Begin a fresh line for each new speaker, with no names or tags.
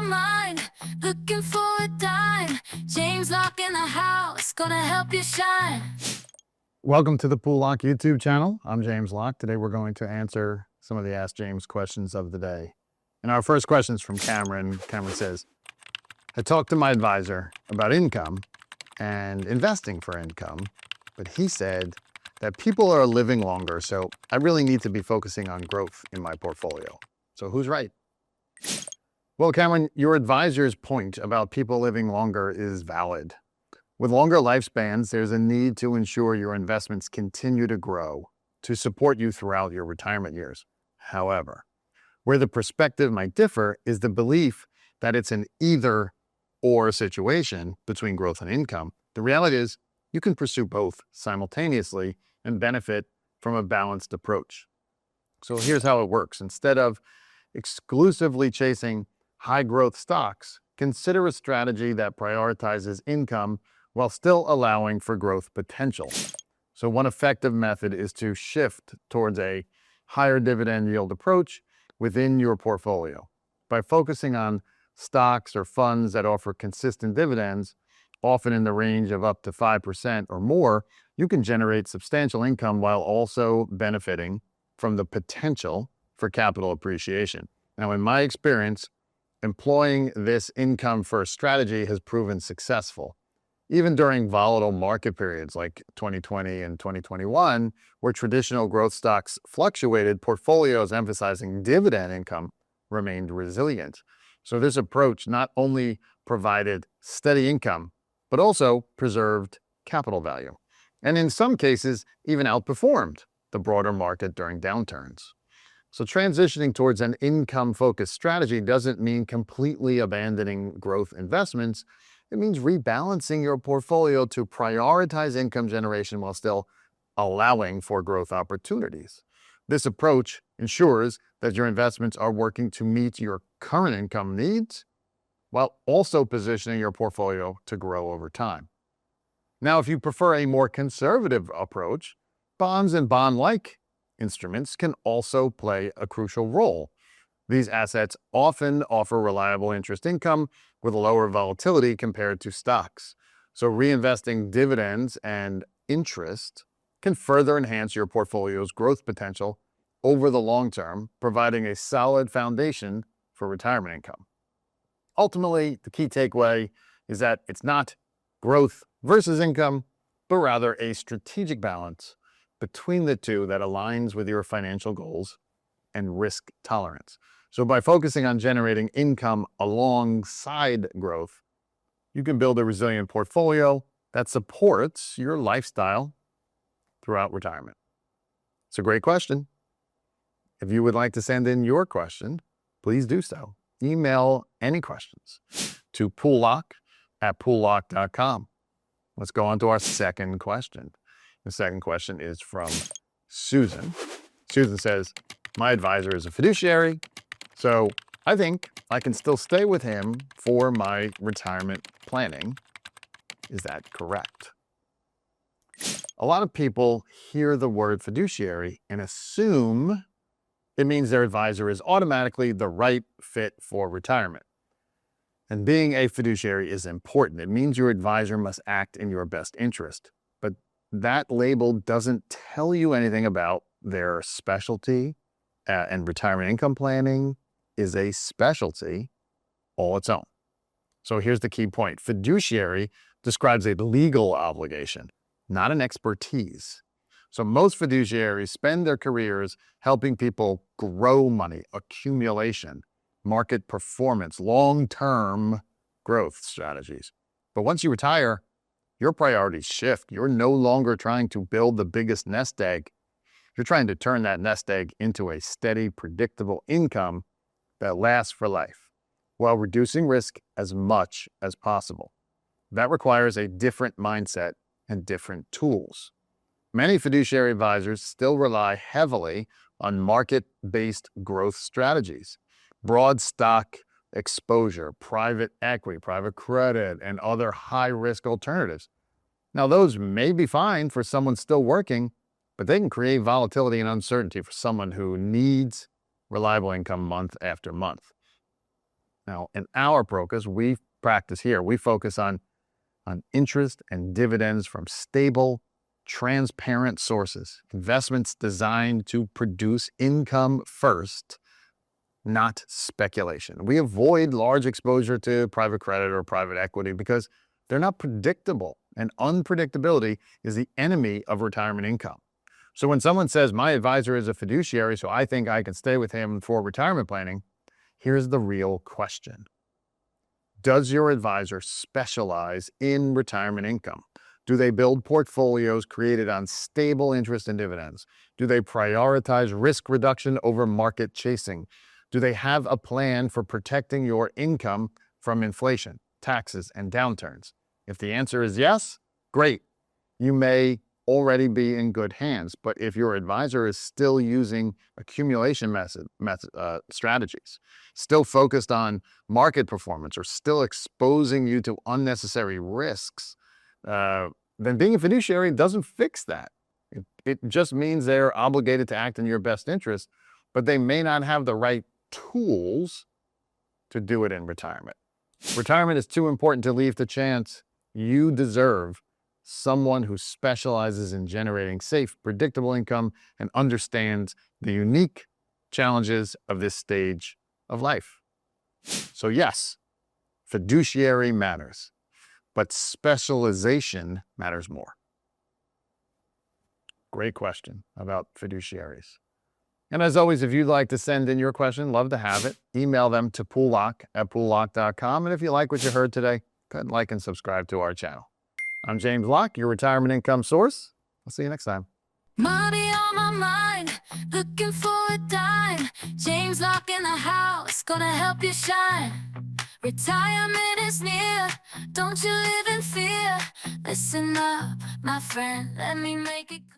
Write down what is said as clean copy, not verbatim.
mind, looking for a dime. James Locke in the house, gonna help you shine.
Welcome to the Pool Locke YouTube channel. I'm James Locke. Today we're going to answer some of the Ask James questions of the day. And our first question is from Cameron. Cameron says, I talked to my advisor about income and investing for income, but he said that people are living longer, so I really need to be focusing on growth in my portfolio. So who's right? Well, Cameron, your advisor's point about people living longer is valid. With longer lifespans, there's a need to ensure your investments continue to grow to support you throughout your retirement years. However, where the perspective might differ is the belief that it's an either-or situation between growth and income. The reality is you can pursue both simultaneously and benefit from a balanced approach. So here's how it works. Instead of exclusively chasing high-growth stocks, consider a strategy that prioritizes income while still allowing for growth potential. So one effective method is to shift towards a higher dividend yield approach within your portfolio. By focusing on stocks or funds that offer consistent dividends, often in the range of up to 5% or more, you can generate substantial income while also benefiting from the potential for capital appreciation. Now, in my experience, employing this income-first strategy has proven successful. Even during volatile market periods like 2020 and 2021, where traditional growth stocks fluctuated, portfolios emphasizing dividend income remained resilient. So this approach not only provided steady income, but also preserved capital value, and in some cases, even outperformed the broader market during downturns. So transitioning towards an income-focused strategy doesn't mean completely abandoning growth investments. It means rebalancing your portfolio to prioritize income generation while still allowing for growth opportunities. This approach ensures that your investments are working to meet your current income needs while also positioning your portfolio to grow over time. Now, if you prefer a more conservative approach, bonds and bond-like instruments can also play a crucial role. These assets often offer reliable interest income with lower volatility compared to stocks. So reinvesting dividends and interest can further enhance your portfolio's growth potential over the long term, providing a solid foundation for retirement income. Ultimately, the key takeaway is that it's not growth versus income, but rather a strategic balance between the two that aligns with your financial goals and risk tolerance. So by focusing on generating income alongside growth, you can build a resilient portfolio that supports your lifestyle throughout retirement. It's a great question. If you would like to send in your question, please do so. Email any questions to poollocke@poollocke.com. Let's go on to our second question. The second question is from Susan. Susan says, my advisor is a fiduciary, so I think I can still stay with him for my retirement planning. Is that correct? A lot of people hear the word fiduciary and assume it means their advisor is automatically the right fit for retirement. And being a fiduciary is important. It means your advisor must act in your best interest. But that label doesn't tell you anything about their specialty, and retirement income planning is a specialty all its own. So here's the key point. Fiduciary describes a legal obligation, not an expertise. So most fiduciaries spend their careers helping people grow money, accumulation, market performance, long-term growth strategies. But once you retire, your priorities shift. You're no longer trying to build the biggest nest egg. You're trying to turn that nest egg into a steady, predictable income that lasts for life, while reducing risk as much as possible. That requires a different mindset and different tools. Many fiduciary advisors still rely heavily on market-based growth strategies, broad stock exposure, private equity, private credit, and other high-risk alternatives. Now, those may be fine for someone still working, but they can create volatility and uncertainty for someone who needs reliable income month after month. Now, in our brokers, we practice here. We focus on interest and dividends from stable, transparent sources, investments designed to produce income first, not speculation. We avoid large exposure to private credit or private equity because they're not predictable, and unpredictability is the enemy of retirement income. So when someone says, my advisor is a fiduciary, so I think I can stay with him for retirement planning, here's the real question. Does your advisor specialize in retirement income? Do they build portfolios created on stable interest and dividends? Do they prioritize risk reduction over market chasing? Do they have a plan for protecting your income from inflation, taxes, and downturns? If the answer is yes, great. You may already be in good hands. But if your advisor is still using accumulation strategies, still focused on market performance, or still exposing you to unnecessary risks, then being a fiduciary doesn't fix that. It just means they're obligated to act in your best interest, but they may not have the right tools to do it in retirement. Retirement is too important to leave to chance. You deserve someone who specializes in generating safe, predictable income and understands the unique challenges of this stage of life. So yes, fiduciary matters, but specialization matters more. Great question about fiduciaries. And as always, if you'd like to send in your question, love to have it. Email them to poollock@poollock.com. And if you like what you heard today, go ahead and like and subscribe to our channel. I'm James Locke, your retirement income source. I'll see you next time.
Money on my mind, looking for a dime. James Locke in the house, gonna help you shine. Retirement is near, don't you live in fear. Listen up, my friend, let me make it clear.